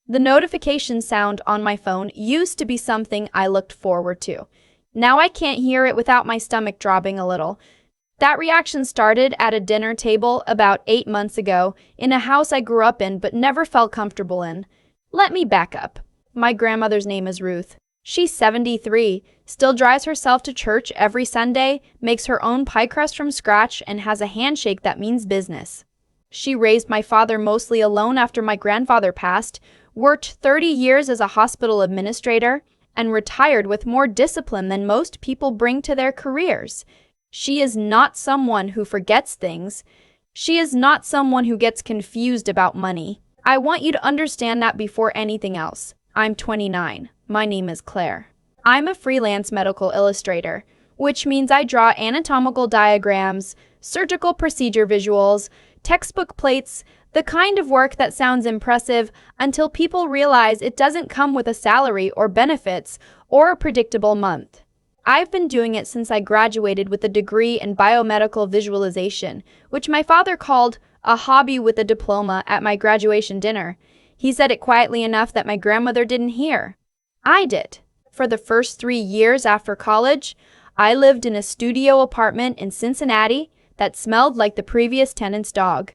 The notification sound on my phone used to be something I looked forward to. Now I can't hear it without my stomach dropping a little. That reaction started at a dinner table about 8 months ago in a house I grew up in but never felt comfortable in. Let me back up. My grandmother's name is Ruth. She's 73, still drives herself to church every Sunday, makes her own pie crust from scratch, and has a handshake that means business. She raised my father mostly alone after my grandfather passed, worked 30 years as a hospital administrator, and retired with more discipline than most people bring to their careers. She is not someone who forgets things. She is not someone who gets confused about money. I want you to understand that before anything else. I'm 29. My name is Claire. I'm a freelance medical illustrator, which means I draw anatomical diagrams, surgical procedure visuals, textbook plates, the kind of work that sounds impressive until people realize it doesn't come with a salary or benefits or a predictable month. I've been doing it since I graduated with a degree in biomedical visualization, which my father called a hobby with a diploma at my graduation dinner. He said it quietly enough that my grandmother didn't hear. I did. For the first 3 years after college, I lived in a studio apartment in Cincinnati that smelled like the previous tenant's dog.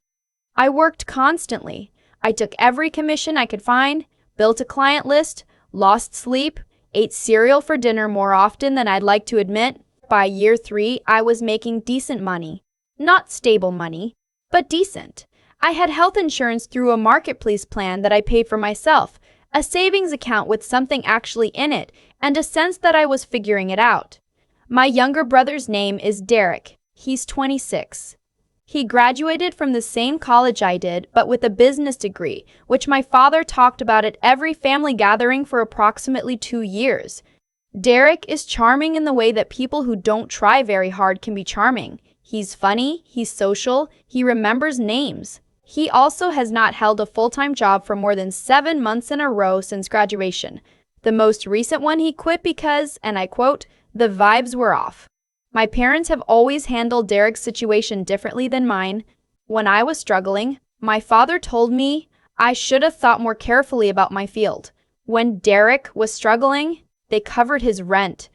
I worked constantly. I took every commission I could find, built a client list, lost sleep, ate cereal for dinner more often than I'd like to admit. By year 3, I was making decent money. Not stable money, but decent. I had health insurance through a marketplace plan that I paid for myself, a savings account with something actually in it, and a sense that I was figuring it out. My younger brother's name is Derek. He's 26. He graduated from the same college I did, but with a business degree, which my father talked about at every family gathering for approximately 2 years. Derek is charming in the way that people who don't try very hard can be charming. He's funny, he's social, he remembers names. He also has not held a full-time job for more than 7 months in a row since graduation. The most recent one he quit because, and I quote, "the vibes were off." My parents have always handled Derek's situation differently than mine. When I was struggling, my father told me I should have thought more carefully about my field. When Derek was struggling, they covered his rent.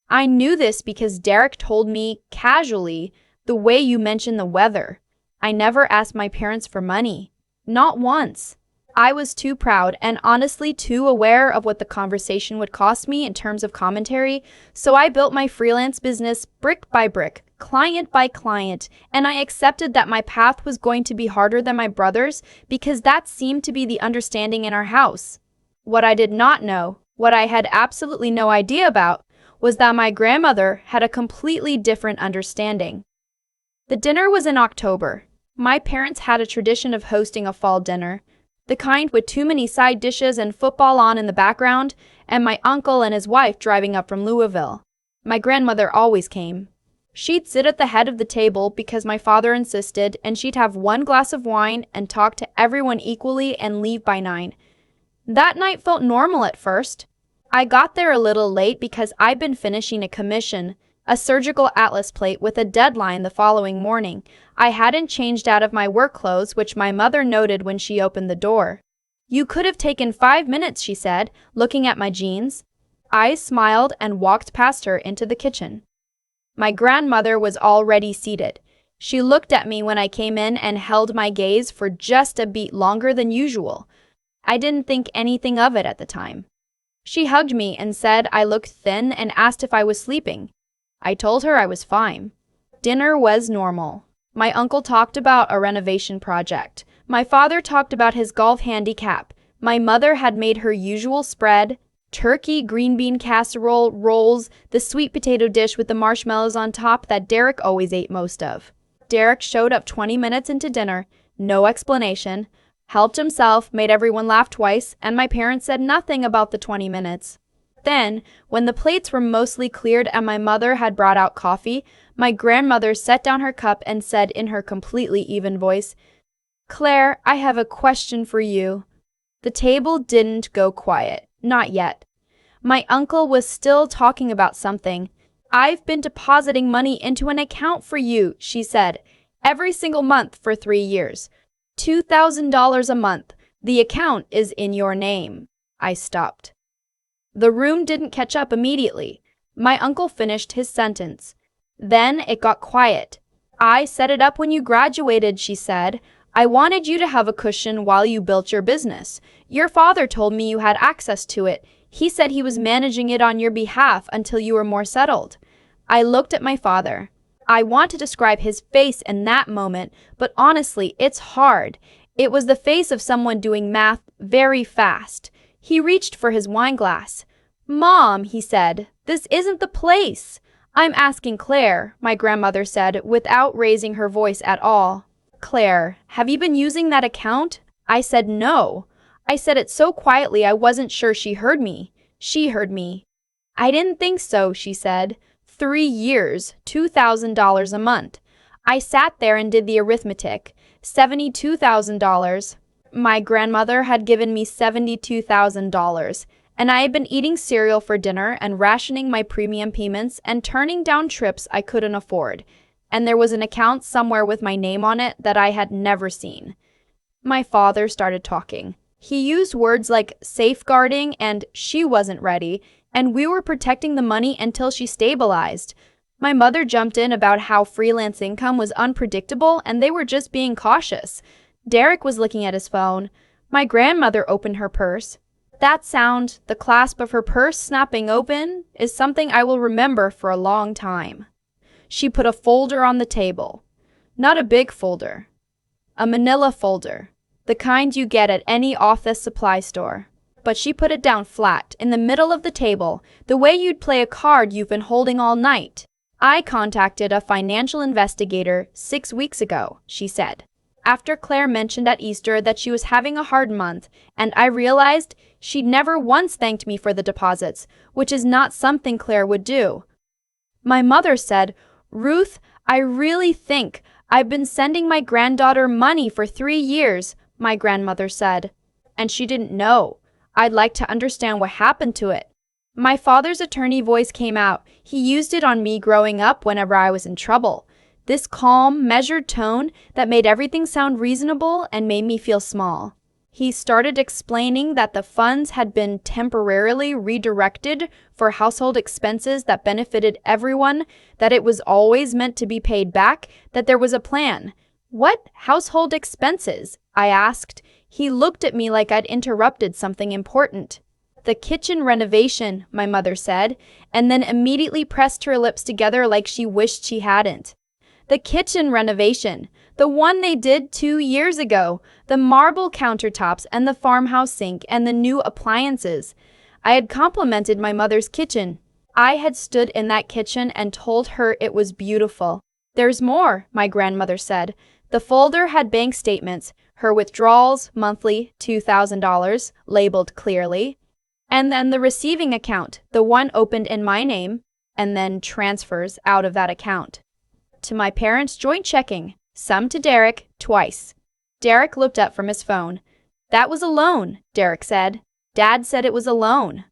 I knew this because Derek told me casually, the way you mention the weather. I never asked my parents for money. Not once. I was too proud and honestly too aware of what the conversation would cost me in terms of commentary, so I built my freelance business brick by brick, client by client, and I accepted that my path was going to be harder than my brother's because that seemed to be the understanding in our house. What I did not know, what I had absolutely no idea about, was that my grandmother had a completely different understanding. The dinner was in October. My parents had a tradition of hosting a fall dinner, the kind with too many side dishes and football on in the background, and my uncle and his wife driving up from Louisville. My grandmother always came. She'd sit at the head of the table because my father insisted, and she'd have 1 glass of wine and talk to everyone equally and leave by 9. That night felt normal at first. I got there a little late because I'd been finishing a commission, a surgical atlas plate with a deadline the following morning. I hadn't changed out of my work clothes, which my mother noted when she opened the door. "You could have taken 5 minutes," she said, looking at my jeans. I smiled and walked past her into the kitchen. My grandmother was already seated. She looked at me when I came in and held my gaze for just a beat longer than usual. I didn't think anything of it at the time. She hugged me and said I looked thin and asked if I was sleeping. I told her I was fine. Dinner was normal. My uncle talked about a renovation project. My father talked about his golf handicap. My mother had made her usual spread: turkey, green bean casserole, rolls, the sweet potato dish with the marshmallows on top that Derek always ate most of. Derek showed up 20 minutes into dinner, no explanation, helped himself, made everyone laugh twice, and my parents said nothing about the 20 minutes. Then, when the plates were mostly cleared and my mother had brought out coffee, my grandmother set down her cup and said in her completely even voice, "Claire, I have a question for you." The table didn't go quiet. Not yet. My uncle was still talking about something. "I've been depositing money into an account for you," she said, "every single month for 3 years. $2,000 a month. The account is in your name. I stopped. The room didn't catch up immediately. My uncle finished his sentence. Then it got quiet. I set it up when you graduated, she said. I wanted you to have a cushion while you built your business. Your father told me you had access to it. He said he was managing it on your behalf until you were more settled. I looked at my father. I want to describe his face in that moment, but honestly, it's hard. It was the face of someone doing math very fast. He reached for his wine glass. Mom, he said, this isn't the place. I'm asking Claire, my grandmother said, without raising her voice at all. Claire, have you been using that account? I said no. I said it so quietly I wasn't sure she heard me. She heard me. I didn't think so, she said. 3 years, $2,000 a month. I sat there and did the arithmetic. $72,000. My grandmother had given me $72,000, and I had been eating cereal for dinner and rationing my premium payments and turning down trips I couldn't afford. And there was an account somewhere with my name on it that I had never seen. My father started talking. He used words like safeguarding and she wasn't ready, and we were protecting the money until she stabilized. My mother jumped in about how freelance income was unpredictable and they were just being cautious. Derek was looking at his phone. My grandmother opened her purse. That sound, the clasp of her purse snapping open, is something I will remember for a long time. She put a folder on the table. Not a big folder. A manila folder. The kind you get at any office supply store. But she put it down flat, in the middle of the table, the way you'd play a card you've been holding all night. I contacted a financial investigator 6 weeks ago, she said. After Claire mentioned at Easter that she was having a hard month, and I realized she'd never once thanked me for the deposits, which is not something Claire would do. My mother said, Ruth, I really think I've been sending my granddaughter money for 3 years, my grandmother said. And she didn't know. I'd like to understand what happened to it. My father's attorney voice came out. He used it on me growing up whenever I was in trouble. This calm, measured tone that made everything sound reasonable and made me feel small. He started explaining that the funds had been temporarily redirected for household expenses that benefited everyone, that it was always meant to be paid back, that there was a plan. What household expenses? I asked. He looked at me like I'd interrupted something important. The kitchen renovation, my mother said, and then immediately pressed her lips together like she wished she hadn't. The kitchen renovation, the one they did 2 years ago, the marble countertops and the farmhouse sink and the new appliances. I had complimented my mother's kitchen. I had stood in that kitchen and told her it was beautiful. There's more, my grandmother said. The folder had bank statements, her withdrawals, monthly, $2,000, labeled clearly. And then the receiving account, the one opened in my name, and then transfers out of that account. To my parents' joint checking, some to Derek, twice. Derek looked up from his phone. That was a loan, Derek said. Dad said it was a loan.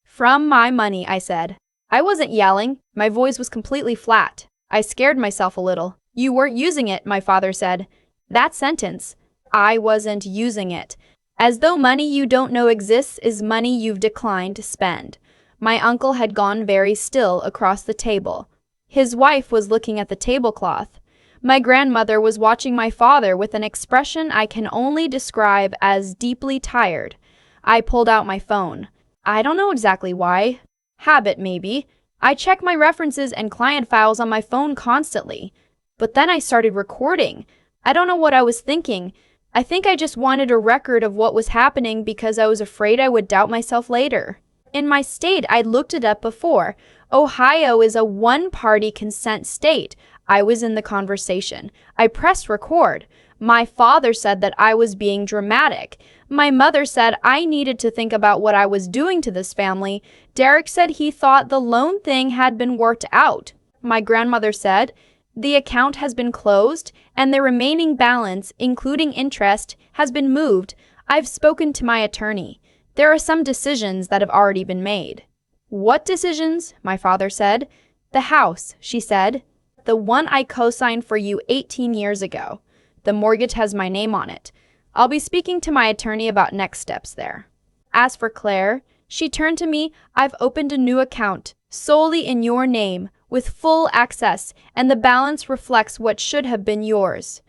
From my money, I said. I wasn't yelling. My voice was completely flat. I scared myself a little. You weren't using it, my father said. That sentence. I wasn't using it. As though money you don't know exists is money you've declined to spend. My uncle had gone very still across the table. His wife was looking at the tablecloth. My grandmother was watching my father with an expression I can only describe as deeply tired. I pulled out my phone. I don't know exactly why. Habit, maybe. I check my references and client files on my phone constantly. But then I started recording. I don't know what I was thinking. I think I just wanted a record of what was happening because I was afraid I would doubt myself later. In my state, I'd looked it up before. Ohio is a one-party consent state. I was in the conversation. I pressed record. My father said that I was being dramatic. My mother said I needed to think about what I was doing to this family. Derek said he thought the loan thing had been worked out. My grandmother said, the account has been closed, and the remaining balance, including interest, has been moved. I've spoken to my attorney. There are some decisions that have already been made. What decisions? My father said. The house, she said. The one I co-signed for you 18 years ago. The mortgage has my name on it. I'll be speaking to my attorney about next steps there. As for Claire, she turned to me. I've opened a new account, solely in your name, with full access, and the balance reflects what should have been yours.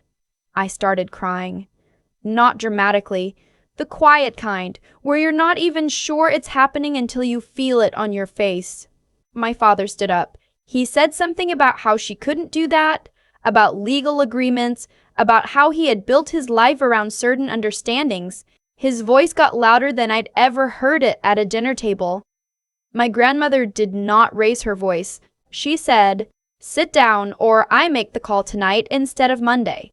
I started crying. Not dramatically, the quiet kind, where you're not even sure it's happening until you feel it on your face. My father stood up. He said something about how she couldn't do that, about legal agreements, about how he had built his life around certain understandings. His voice got louder than I'd ever heard it at a dinner table. My grandmother did not raise her voice. She said, "Sit down, or I make the call tonight instead of Monday."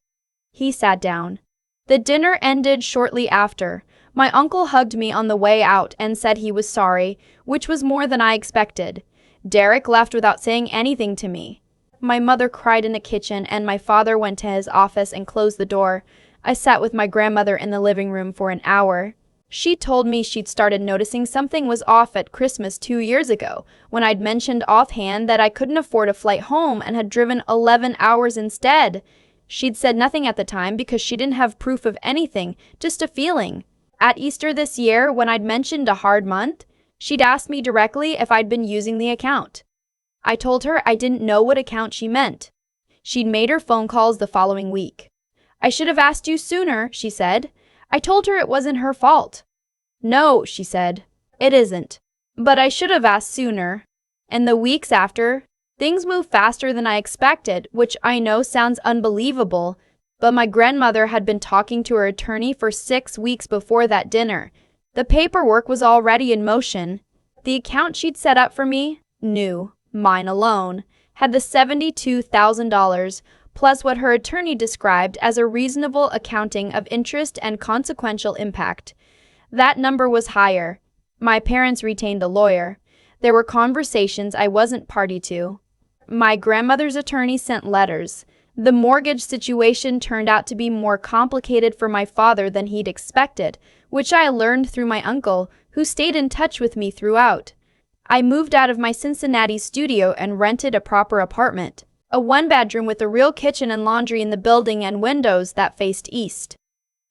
He sat down. The dinner ended shortly after. My uncle hugged me on the way out and said he was sorry, which was more than I expected. Derek left without saying anything to me. My mother cried in the kitchen, and my father went to his office and closed the door. I sat with my grandmother in the living room for an hour. She told me she'd started noticing something was off at Christmas 2 years ago, when I'd mentioned offhand that I couldn't afford a flight home and had driven 11 hours instead. She'd said nothing at the time because she didn't have proof of anything, just a feeling. At Easter this year, when I'd mentioned a hard month, she'd asked me directly if I'd been using the account. I told her I didn't know what account she meant. She'd made her phone calls the following week. "I should have asked you sooner," she said. I told her it wasn't her fault. "No," she said, "it isn't. But I should have asked sooner." And the weeks after, things moved faster than I expected, which I know sounds unbelievable, but my grandmother had been talking to her attorney for 6 weeks before that dinner. The paperwork was already in motion. The account she'd set up for me, new, mine alone, had the $72,000, plus what her attorney described as a reasonable accounting of interest and consequential impact. That number was higher. My parents retained a lawyer. There were conversations I wasn't party to. My grandmother's attorney sent letters. The mortgage situation turned out to be more complicated for my father than he'd expected, which I learned through my uncle, who stayed in touch with me throughout. I moved out of my Cincinnati studio and rented a proper apartment, a one-bedroom with a real kitchen and laundry in the building and windows that faced east.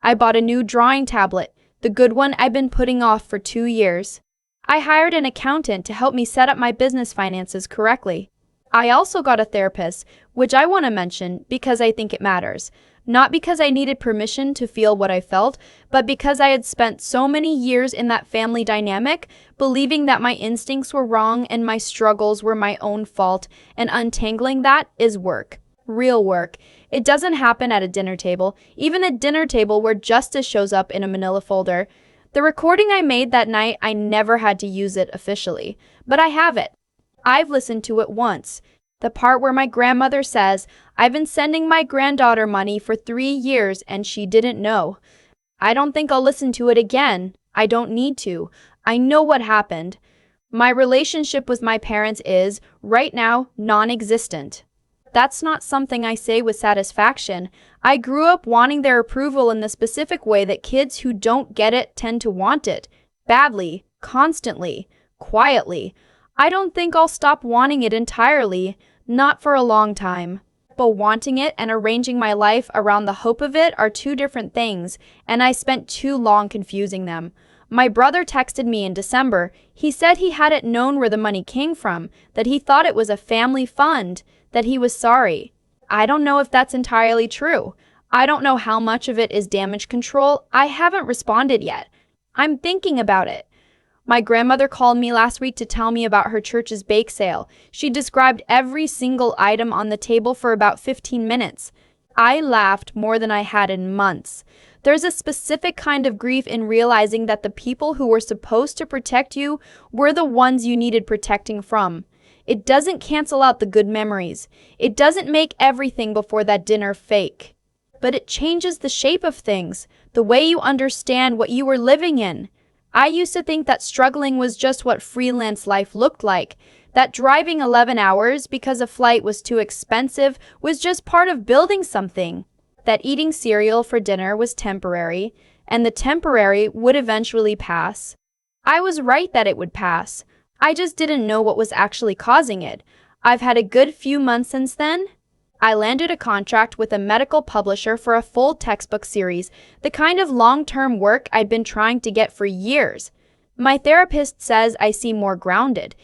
I bought a new drawing tablet, the good one I'd been putting off for 2 years. I hired an accountant to help me set up my business finances correctly. I also got a therapist, which I want to mention because I think it matters. Not because I needed permission to feel what I felt, but because I had spent so many years in that family dynamic, believing that my instincts were wrong and my struggles were my own fault, and untangling that is work. Real work. It doesn't happen at a dinner table, even a dinner table where justice shows up in a manila folder. The recording I made that night, I never had to use it officially, but I have it. I've listened to it once. The part where my grandmother says, "I've been sending my granddaughter money for 3 years and she didn't know." I don't think I'll listen to it again. I don't need to. I know what happened. My relationship with my parents is, right now, non-existent. That's not something I say with satisfaction. I grew up wanting their approval in the specific way that kids who don't get it tend to want it. Badly, constantly, quietly. I don't think I'll stop wanting it entirely. Not for a long time. But wanting it and arranging my life around the hope of it are two different things, and I spent too long confusing them. My brother texted me in December. He said he hadn't known where the money came from, that he thought it was a family fund, that he was sorry. I don't know if that's entirely true. I don't know how much of it is damage control. I haven't responded yet. I'm thinking about it. My grandmother called me last week to tell me about her church's bake sale. She described every single item on the table for about 15 minutes. I laughed more than I had in months. There's a specific kind of grief in realizing that the people who were supposed to protect you were the ones you needed protecting from. It doesn't cancel out the good memories. It doesn't make everything before that dinner fake. But it changes the shape of things, the way you understand what you were living in. I used to think that struggling was just what freelance life looked like, that driving 11 hours because a flight was too expensive was just part of building something, that eating cereal for dinner was temporary, and the temporary would eventually pass. I was right that it would pass. I just didn't know what was actually causing it. I've had a good few months since then. I landed a contract with a medical publisher for a full textbook series, the kind of long-term work I'd been trying to get for years. My therapist says I seem more grounded.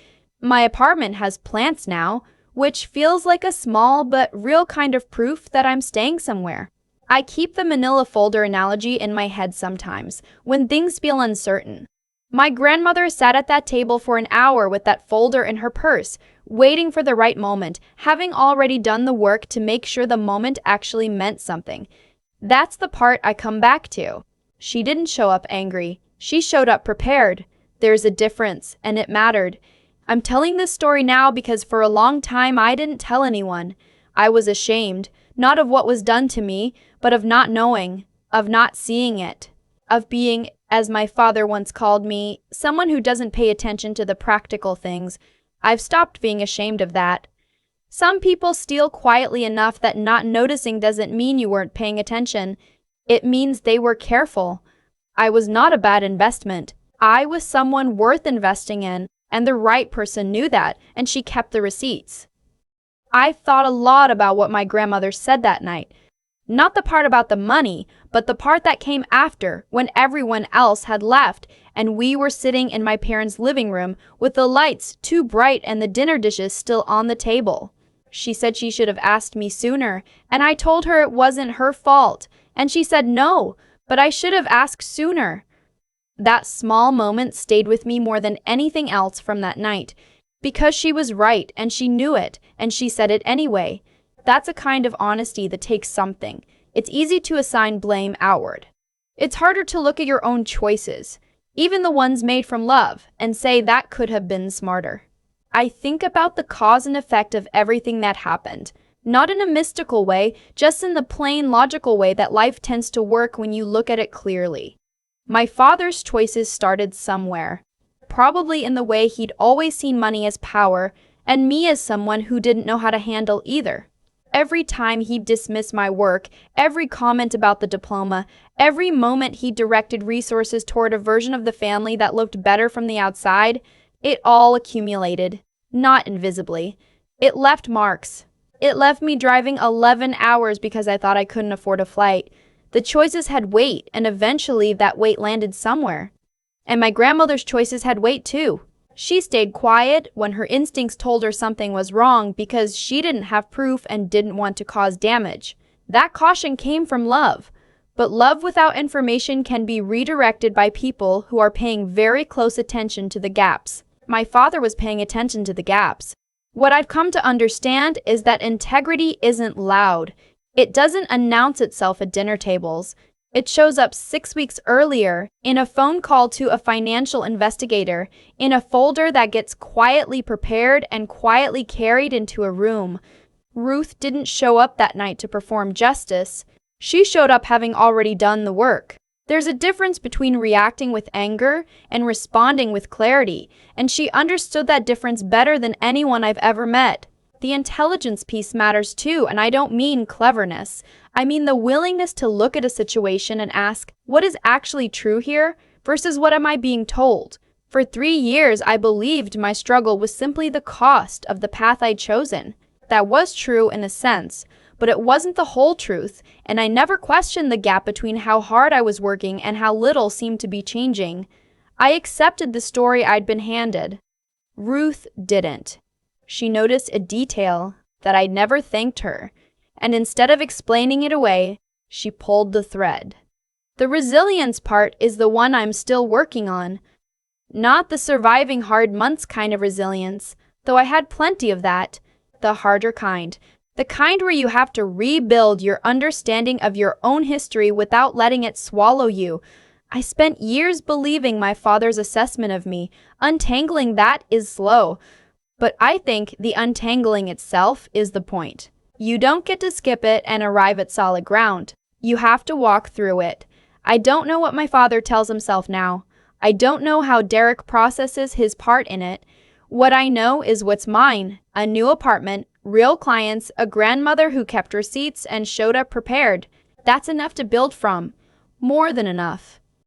My apartment has plants now, which feels like a small but real kind of proof that I'm staying somewhere. I keep the manila folder analogy in my head sometimes, when things feel uncertain. My grandmother sat at that table for an hour with that folder in her purse, waiting for the right moment, having already done the work to make sure the moment actually meant something. That's the part I come back to. She didn't show up angry. She showed up prepared. There's a difference, and it mattered. I'm telling this story now because for a long time I didn't tell anyone. I was ashamed, not of what was done to me, but of not knowing, of not seeing it, of being, as my father once called me, someone who doesn't pay attention to the practical things. I've stopped being ashamed of that. Some people steal quietly enough that not noticing doesn't mean you weren't paying attention. It means they were careful. I was not a bad investment. I was someone worth investing in, and the right person knew that, and she kept the receipts. I thought a lot about what my grandmother said that night. Not the part about the money, but the part that came after, when everyone else had left, and we were sitting in my parents' living room with the lights too bright and the dinner dishes still on the table. She said she should have asked me sooner, and I told her it wasn't her fault, and she said no, but I should have asked sooner. That small moment stayed with me more than anything else from that night, because she was right and she knew it, and she said it anyway. That's a kind of honesty that takes something. It's easy to assign blame outward. It's harder to look at your own choices, even the ones made from love, and say that could have been smarter. I think about the cause and effect of everything that happened, not in a mystical way, just in the plain logical way that life tends to work when you look at it clearly. My father's choices started somewhere, probably in the way he'd always seen money as power, and me as someone who didn't know how to handle either. Every time he dismissed my work, every comment about the diploma, every moment he directed resources toward a version of the family that looked better from the outside, it all accumulated, not invisibly. It left marks. It left me driving 11 hours because I thought I couldn't afford a flight. The choices had weight, and eventually that weight landed somewhere. And my grandmother's choices had weight too. She stayed quiet when her instincts told her something was wrong because she didn't have proof and didn't want to cause damage. That caution came from love. But love without information can be redirected by people who are paying very close attention to the gaps. My father was paying attention to the gaps. What I've come to understand is that integrity isn't loud. It doesn't announce itself at dinner tables. It shows up 6 weeks earlier in a phone call to a financial investigator, in a folder that gets quietly prepared and quietly carried into a room. Ruth didn't show up that night to perform justice. She showed up having already done the work. There's a difference between reacting with anger and responding with clarity, and she understood that difference better than anyone I've ever met. The intelligence piece matters too, and I don't mean cleverness. I mean the willingness to look at a situation and ask, what is actually true here versus what am I being told? For 3 years, I believed my struggle was simply the cost of the path I'd chosen. That was true in a sense, but it wasn't the whole truth, and I never questioned the gap between how hard I was working and how little seemed to be changing. I accepted the story I'd been handed. Ruth didn't. She noticed a detail that I'd never thanked her, and instead of explaining it away, she pulled the thread. The resilience part is the one I'm still working on. Not the surviving hard months kind of resilience, though I had plenty of that. The harder kind. The kind where you have to rebuild your understanding of your own history without letting it swallow you. I spent years believing my father's assessment of me. Untangling that is slow. But I think the untangling itself is the point. You don't get to skip it and arrive at solid ground. You have to walk through it. I don't know what my father tells himself now. I don't know how Derek processes his part in it. What I know is what's mine: a new apartment, real clients, a grandmother who kept receipts and showed up prepared. That's enough to build from. More than enough.